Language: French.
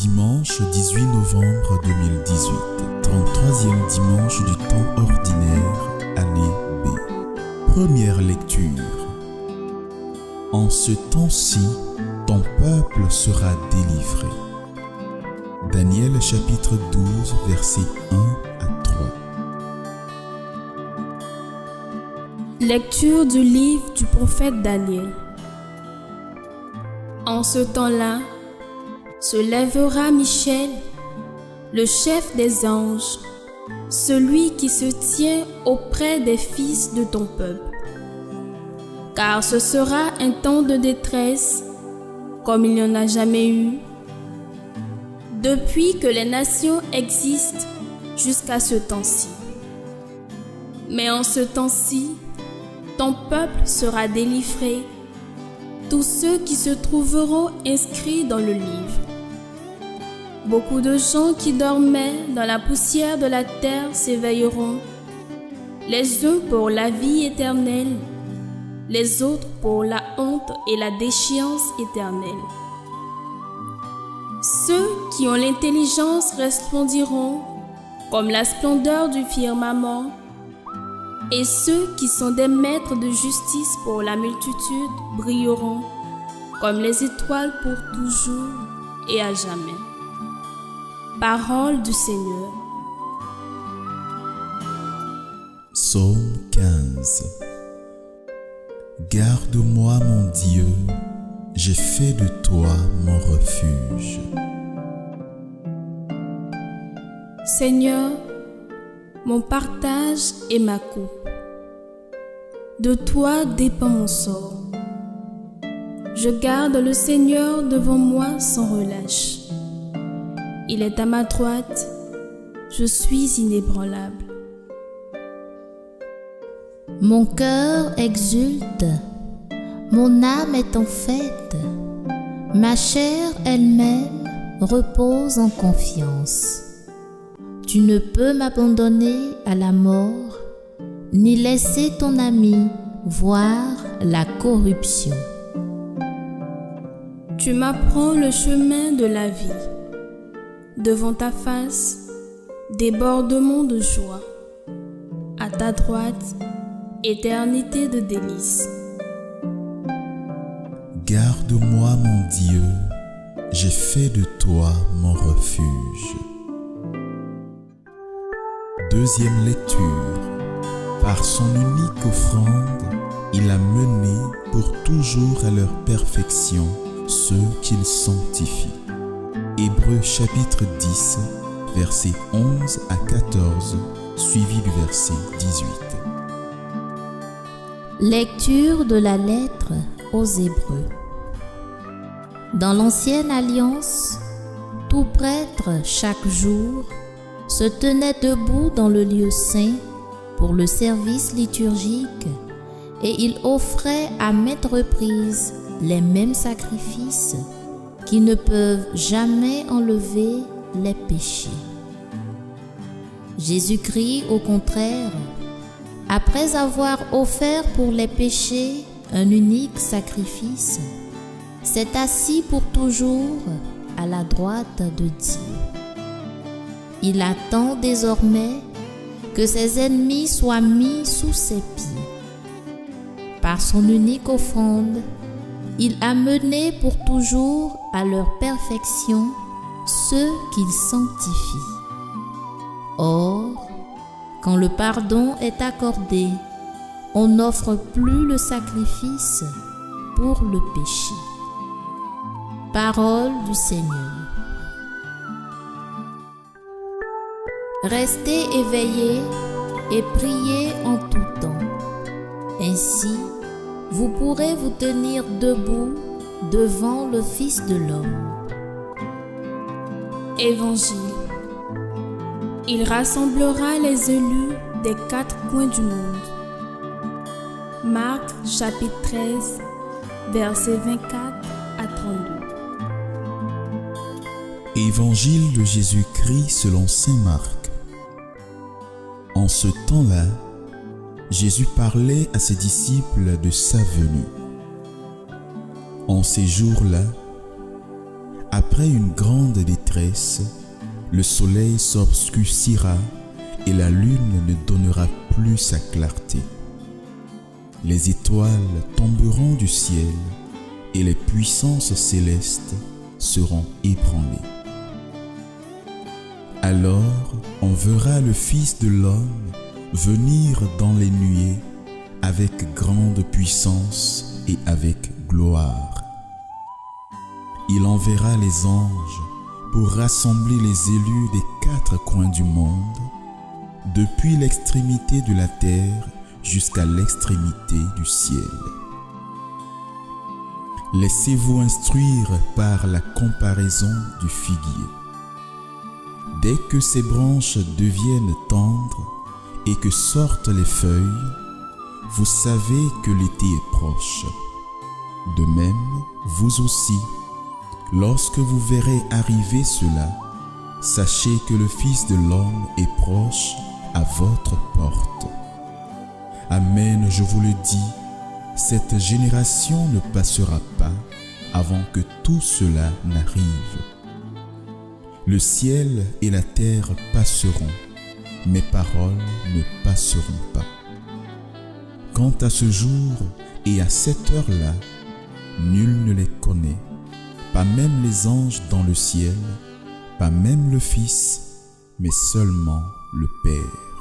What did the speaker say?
dimanche 18 novembre 2018, 33e dimanche du temps ordinaire, année B. Première lecture. En ce temps-ci, ton peuple sera délivré. Daniel chapitre 12, versets 1 à 3. Lecture du livre du prophète Daniel. En ce temps-là, se lèvera Michel, le chef des anges, celui qui se tient auprès des fils de ton peuple. Car ce sera un temps de détresse, comme il n'y en a jamais eu, depuis que les nations existent jusqu'à ce temps-ci. Mais en ce temps-ci, ton peuple sera délivré, tous ceux qui se trouveront inscrits dans le livre. Beaucoup de gens qui dormaient dans la poussière de la terre s'éveilleront, les uns pour la vie éternelle, les autres pour la honte et la déchéance éternelle. Ceux qui ont l'intelligence resplendiront comme la splendeur du firmament, et ceux qui sont des maîtres de justice pour la multitude brilleront comme les étoiles pour toujours et à jamais. Parole du Seigneur. Psaume 15. Garde-moi, mon Dieu, j'ai fait de toi mon refuge. Seigneur, mon partage et ma coupe. De toi dépend mon sort. Je garde le Seigneur devant moi sans relâche. Il est à ma droite, je suis inébranlable. Mon cœur exulte, mon âme est en fête, ma chair elle-même repose en confiance. Tu ne peux m'abandonner à la mort, ni laisser ton ami voir la corruption. Tu m'apprends le chemin de la vie. Devant ta face, débordement de joie. À ta droite, éternité de délices. Garde-moi, mon Dieu, j'ai fait de toi mon refuge. Deuxième lecture. Par son unique offrande, il a mené pour toujours à leur perfection ceux qu'il sanctifie. Hébreux chapitre 10, versets 11 à 14, suivi du verset 18. Lecture de la lettre aux Hébreux. Dans l'Ancienne Alliance, tout prêtre, chaque jour, se tenait debout dans le lieu saint pour le service liturgique et il offrait à maintes reprises les mêmes sacrifices qui ne peuvent jamais enlever les péchés. Jésus-Christ, au contraire, après avoir offert pour les péchés un unique sacrifice, s'est assis pour toujours à la droite de Dieu. Il attend désormais que ses ennemis soient mis sous ses pieds. Par son unique offrande, il a mené pour toujours à leur perfection ceux qu'il sanctifie. Or, quand le pardon est accordé, on n'offre plus le sacrifice pour le péché. Parole du Seigneur. Restez éveillés et priez en tout temps. Ainsi, vous pourrez vous tenir debout devant le Fils de l'homme. Évangile. Il rassemblera les élus des 4 coins du monde. Marc chapitre 13, versets 24 à 32. Évangile de Jésus-Christ selon saint Marc. En ce temps-là, Jésus parlait à ses disciples de sa venue. En ces jours-là, Après une grande détresse, le soleil s'obscurcira et la lune ne donnera plus sa clarté. Les étoiles tomberont du ciel et les puissances célestes seront ébranlées. Alors on verra le Fils de l'homme venir dans les nuées avec grande puissance et avec gloire. Il enverra les anges pour rassembler les élus des 4 coins du monde, depuis l'extrémité de la terre jusqu'à l'extrémité du ciel. Laissez-vous instruire par la comparaison du figuier. Dès que ses branches deviennent tendres et que sortent les feuilles, vous savez que l'été est proche. De même, vous aussi, lorsque vous verrez arriver cela, sachez que le Fils de l'homme est proche à votre porte. Amen, je vous le dis, cette génération ne passera pas avant que tout cela n'arrive. Le ciel et la terre passeront, mes paroles ne passeront pas. Quant à ce jour et à cette heure-là, nul ne les connaît, pas même les anges dans le ciel, pas même le Fils, mais seulement le Père.